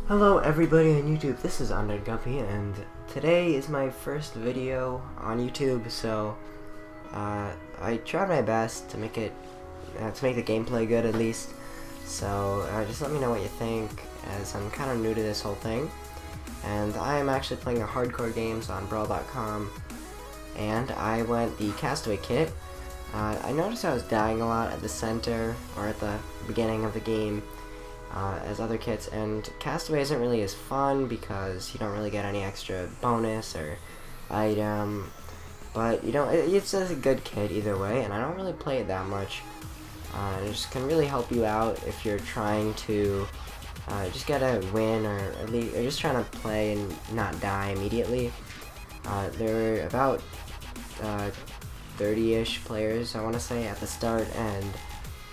Hello everybody on YouTube, this is Undead Guppy, and today is my first video on YouTube, so I tried my best to make it, to make the gameplay good at least, so just let me know what you think, as I'm kind of new to this whole thing, and I am actually playing a hardcore games on Brawl.com, and I went the Castaway kit. I noticed I was dying a lot at the center, or at the beginning of the game, as other kits, and Castaway isn't really as fun because you don't really get any extra bonus or item, but you know, it's a good kit either way, and I don't really play it that much. It just can really help you out if you're trying to just get a win, or at least just trying to play and not die immediately. There were about 30-ish players, I want to say, at the start, and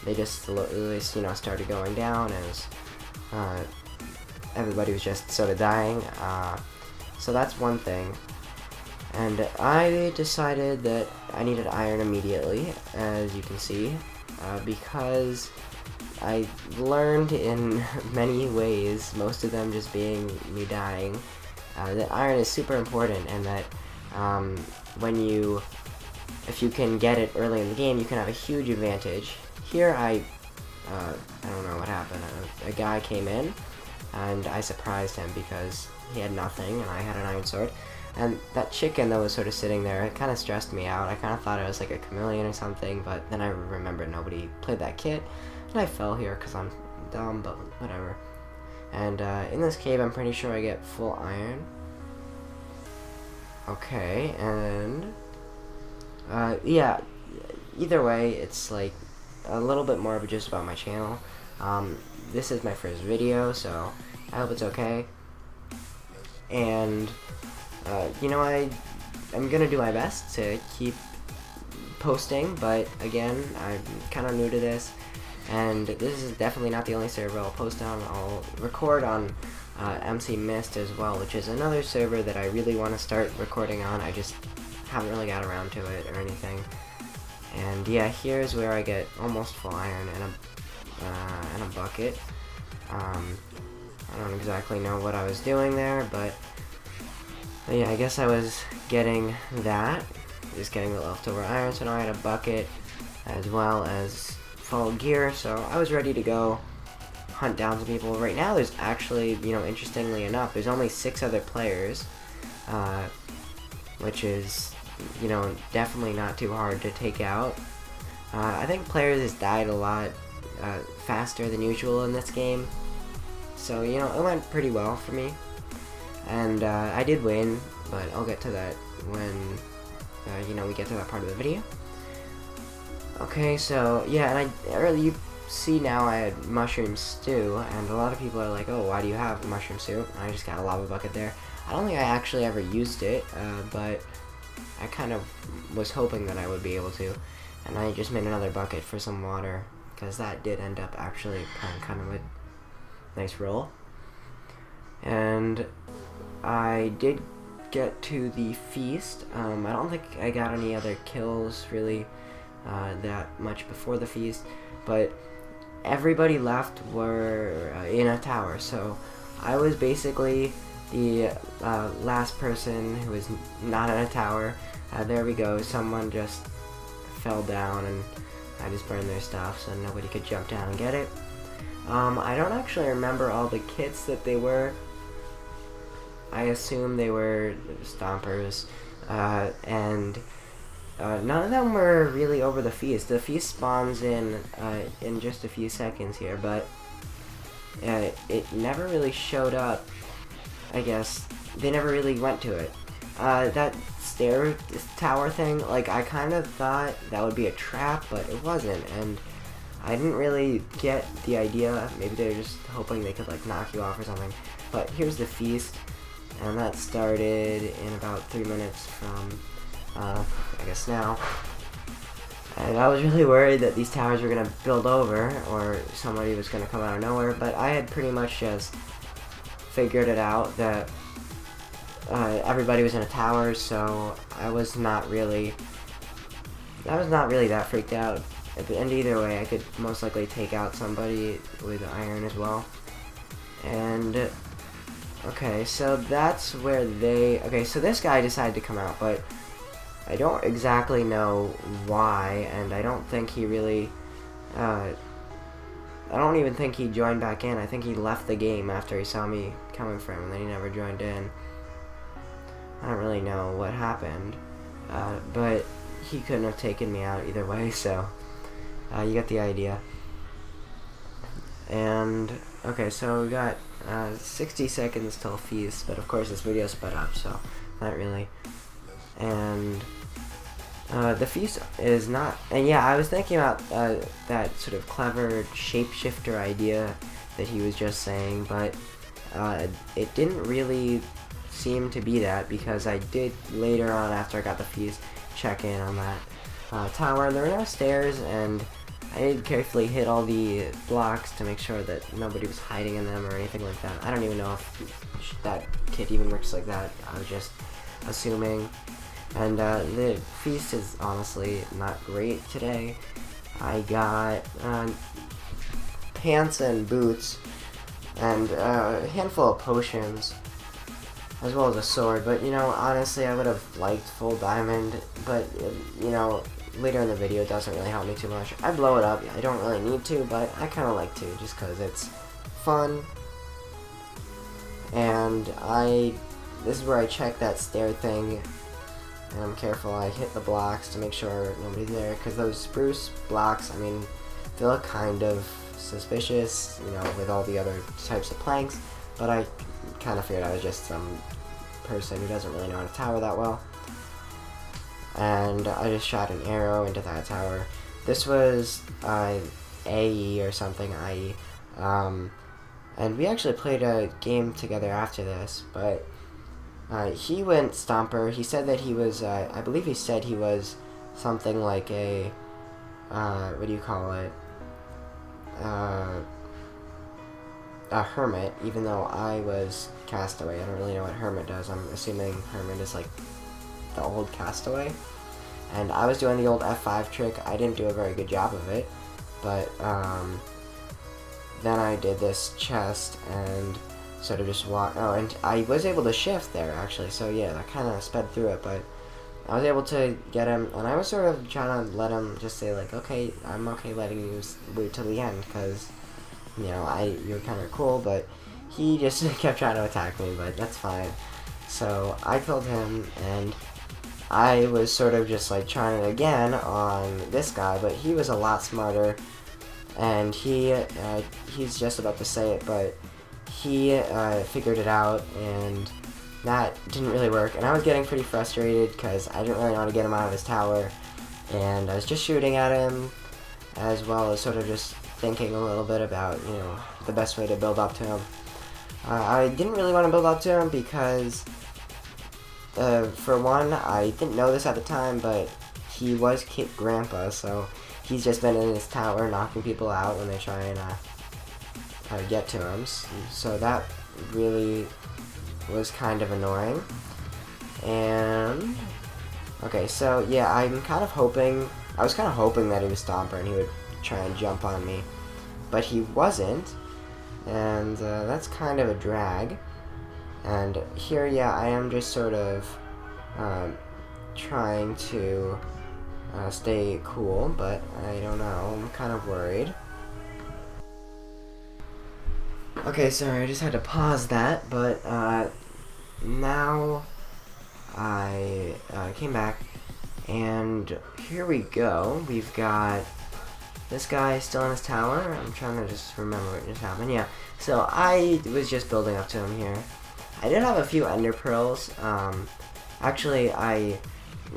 they just started going down as everybody was just sort of dying. So that's one thing. And I decided that I needed iron immediately, as you can see, because I learned in many ways, most of them just being me dying, that iron is super important, and that if you can get it early in the game, you can have a huge advantage. Here I don't know what happened. A guy came in, and I surprised him because he had nothing, and I had an iron sword. And that chicken that was sort of sitting there, it kind of stressed me out. I kind of thought it was like a chameleon or something, but then I remembered nobody played that kit, and I fell here because I'm dumb, but whatever. And in this cave, I'm pretty sure I get full iron. Okay, and yeah, either way, it's like a little bit more of just about my channel. This is my first video, so I hope it's okay. And you know, I'm gonna do my best to keep posting, but again, I'm kind of new to this, and this is definitely not the only server I'll post on. I'll record on MC Mist as well, which is another server that I really want to start recording on. I just haven't really got around to it or anything. And yeah, here's where I get almost full iron and a bucket. I don't exactly know what I was doing there, but yeah, I guess I was getting that, just getting the leftover iron. So now I had a bucket as well as full gear, so I was ready to go hunt down some people. Right now there's actually, you know, interestingly enough, there's only 6 other players, which is, you know, definitely not too hard to take out. I think players has died a lot faster than usual in this game, so you know, it went pretty well for me, and I did win, but I'll get to that when you know, we get to that part of the video. Okay, so yeah, and you see now I had mushroom stew, and a lot of people are like, oh, why do you have mushroom soup? And I just got a lava bucket there. I don't think I actually ever used it, but I kind of was hoping that I would be able to, and I just made another bucket for some water, because that did end up actually kind of a nice roll. And I did get to the feast. I don't think I got any other kills really that much before the feast, but everybody left were in a tower, so I was basically the last person who was not in a tower. There we go, someone just fell down and I just burned their stuff so nobody could jump down and get it. I don't actually remember all the kits that they were. I assume they were stompers, and none of them were really over the feast. The feast spawns in just a few seconds here, but it never really showed up. I guess they never really went to it. That stair tower thing, like, I kind of thought that would be a trap, but it wasn't, and I didn't really get the idea. Maybe they were just hoping they could, like, knock you off or something. But here's the feast, and that started in about 3 minutes from, I guess now. And I was really worried that these towers were going to build over, or somebody was going to come out of nowhere, but I had pretty much just figured it out that everybody was in a tower, so I was not really that freaked out. And either way, I could most likely take out somebody with iron as well. And Okay, so that's where they... Okay, so this guy decided to come out, but I don't exactly know why, and I don't think he really... I don't even think he joined back in. I think he left the game after he saw me coming for him, and then he never joined in. I don't really know what happened, but he couldn't have taken me out either way, so you get the idea. And, okay, so we got 60 seconds till feast, but of course this video sped up, so not really. And the feast is not, and yeah, I was thinking about that sort of clever shapeshifter idea that he was just saying, but it didn't really seem to be that, because I did later on, after I got the feast, check in on that tower. There were no stairs, and I did carefully hit all the blocks to make sure that nobody was hiding in them or anything like that. I don't even know if that kit even works like that. I was just assuming. And the feast is honestly not great today. I got pants and boots and a handful of potions, as well as a sword. But, you know, honestly, I would have liked full diamond, but, you know, later in the video it doesn't really help me too much. I blow it up. I don't really need to, but I kind of like to, just because it's fun. And this is where I check that stair thing, and I'm careful. I hit the blocks to make sure nobody's there, because those spruce blocks, I mean, they look kind of suspicious, you know, with all the other types of planks, but I kind of figured I was just some person who doesn't really know how to tower that well. And I just shot an arrow into that tower. This was AE or something, IE. And we actually played a game together after this, but he went Stomper. He said that he was, I believe he said he was something like a, what do you call it? A hermit, even though I was Castaway. I don't really know what hermit does. I'm assuming hermit is like the old Castaway. And I was doing the old F5 trick. I didn't do a very good job of it, but then I did this chest and sort of just walk. Oh, and I was able to shift there actually, so yeah, I kind of sped through it, but I was able to get him, and I was sort of trying to let him just say like, okay, I'm okay letting you wait till the end, because, you know, you're kind of cool, but he just kept trying to attack me, but that's fine. So I killed him, and I was sort of just like trying it again on this guy, but he was a lot smarter, and he's just about to say it, but he figured it out, and that didn't really work, and I was getting pretty frustrated because I didn't really know how to get him out of his tower, and I was just shooting at him, as well as sort of just thinking a little bit about, you know, the best way to build up to him. I didn't really want to build up to him because, for one, I didn't know this at the time, but he was Kit Grandpa, so he's just been in his tower knocking people out when they try and get to him. So that really was kind of annoying. And okay, so yeah, I was kind of hoping that he was Stomper and he would try and jump on me, but he wasn't, and that's kind of a drag. And here, yeah, I am just sort of trying to stay cool, but I don't know, I'm kind of worried. Okay, sorry, I just had to pause that, but now I came back, and here we go. We've got this guy still in his tower. I'm trying to just remember what just happened. Yeah, so I was just building up to him here. I did have a few ender pearls. Actually, I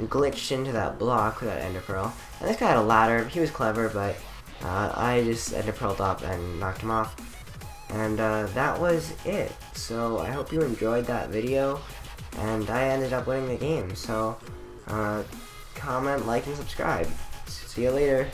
glitched into that block with that ender pearl, and this guy had a ladder. He was clever, but I just ender pearled up and knocked him off. And that was it. So I hope you enjoyed that video, and I ended up winning the game. So comment, like, and subscribe. See you later.